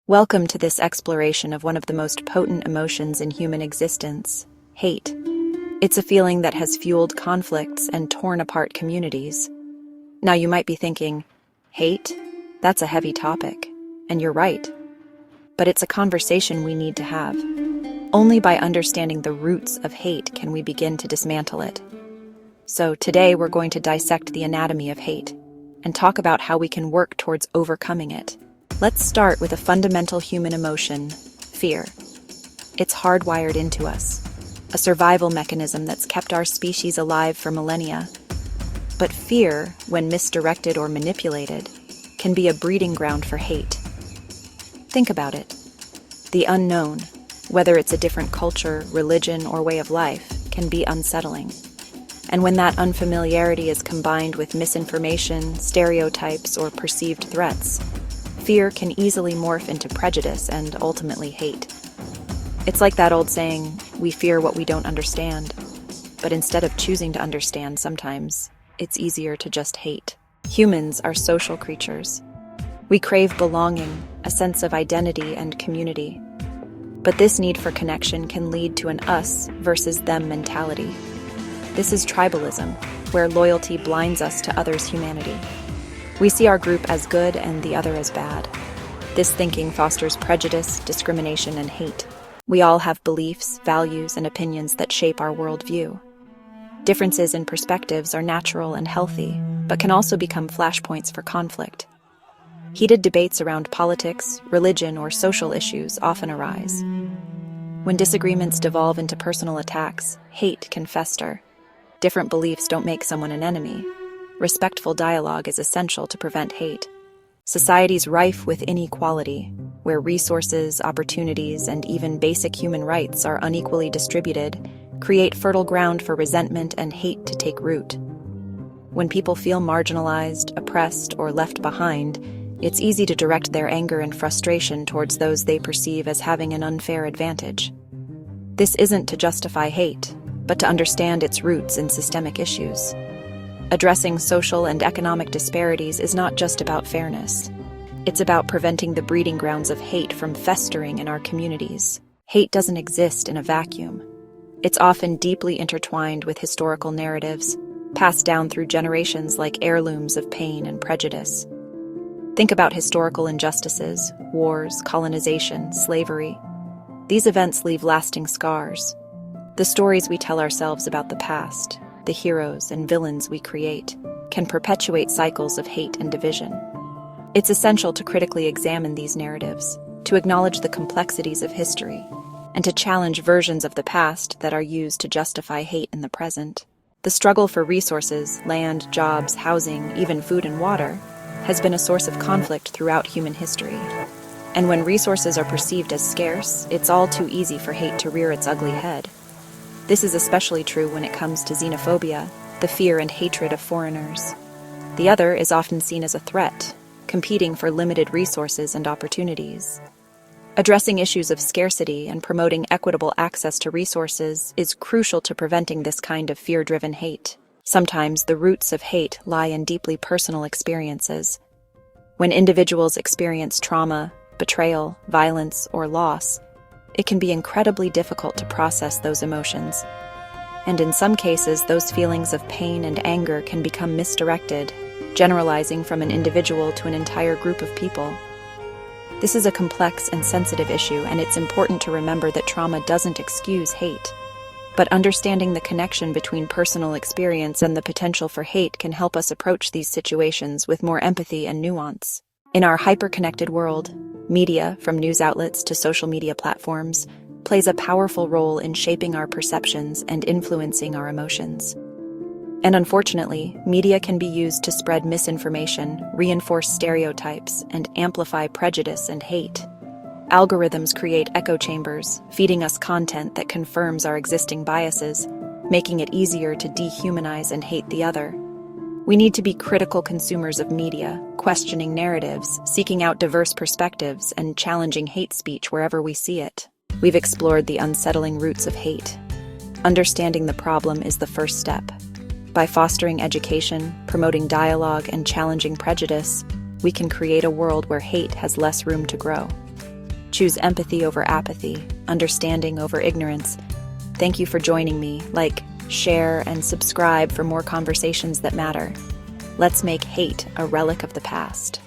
Welcome to this exploration of one of the most potent emotions in human existence, hate. It's a feeling that has fueled conflicts and torn apart communities. Now you might be thinking, hate? That's a heavy topic. And you're right. But it's a conversation we need to have. Only by understanding the roots of hate can we begin to dismantle it. So today we're going to dissect the anatomy of hate and talk about how we can work towards overcoming it. Let's start with a fundamental human emotion, fear. It's hardwired into us, a survival mechanism that's kept our species alive for millennia. But fear, when misdirected or manipulated, can be a breeding ground for hate. Think about it. The unknown, whether it's a different culture, religion, or way of life, can be unsettling. And when that unfamiliarity is combined with misinformation, stereotypes, or perceived threats, fear can easily morph into prejudice and ultimately hate. It's like that old saying, we fear what we don't understand. But instead of choosing to understand sometimes, it's easier to just hate. Humans are social creatures. We crave belonging, a sense of identity and community. But this need for connection can lead to an us versus them mentality. This is tribalism, where loyalty blinds us to others' humanity. We see our group as good and the other as bad. This thinking fosters prejudice, discrimination, and hate. We all have beliefs, values, and opinions that shape our worldview. Differences in perspectives are natural and healthy, but can also become flashpoints for conflict. Heated debates around politics, religion, or social issues often arise. When disagreements devolve into personal attacks, hate can fester. Different beliefs don't make someone an enemy. Respectful dialogue is essential to prevent hate. Societies rife with inequality, where resources, opportunities, and even basic human rights are unequally distributed, create fertile ground for resentment and hate to take root. When people feel marginalized, oppressed, or left behind, it's easy to direct their anger and frustration towards those they perceive as having an unfair advantage. This isn't to justify hate, but to understand its roots in systemic issues. Addressing social and economic disparities is not just about fairness. It's about preventing the breeding grounds of hate from festering in our communities. Hate doesn't exist in a vacuum. It's often deeply intertwined with historical narratives, passed down through generations like heirlooms of pain and prejudice. Think about historical injustices, wars, colonization, slavery. These events leave lasting scars. The stories we tell ourselves about the past, the heroes and villains we create, can perpetuate cycles of hate and division. It's essential to critically examine these narratives, to acknowledge the complexities of history, and to challenge versions of the past that are used to justify hate in the present. The struggle for resources, land, jobs, housing, even food and water, has been a source of conflict throughout human history. And when resources are perceived as scarce, it's all too easy for hate to rear its ugly head. This is especially true when it comes to xenophobia, the fear and hatred of foreigners. The other is often seen as a threat, competing for limited resources and opportunities. Addressing issues of scarcity and promoting equitable access to resources is crucial to preventing this kind of fear-driven hate. Sometimes the roots of hate lie in deeply personal experiences. When individuals experience trauma, betrayal, violence, or loss, it can be incredibly difficult to process those emotions. And in some cases, those feelings of pain and anger can become misdirected, generalizing from an individual to an entire group of people. This is a complex and sensitive issue, and it's important to remember that trauma doesn't excuse hate. But understanding the connection between personal experience and the potential for hate can help us approach these situations with more empathy and nuance. In our hyper-connected world, media, from news outlets to social media platforms, plays a powerful role in shaping our perceptions and influencing our emotions. And unfortunately, media can be used to spread misinformation, reinforce stereotypes, and amplify prejudice and hate. Algorithms create echo chambers, feeding us content that confirms our existing biases, making it easier to dehumanize and hate the other. We need to be critical consumers of media, questioning narratives, seeking out diverse perspectives, and challenging hate speech wherever we see it. We've explored the unsettling roots of hate. Understanding the problem is the first step. By fostering education, promoting dialogue, and challenging prejudice, we can create a world where hate has less room to grow. Choose empathy over apathy, understanding over ignorance. Thank you for joining me. Like, share, and subscribe for more conversations that matter. Let's make hate a relic of the past.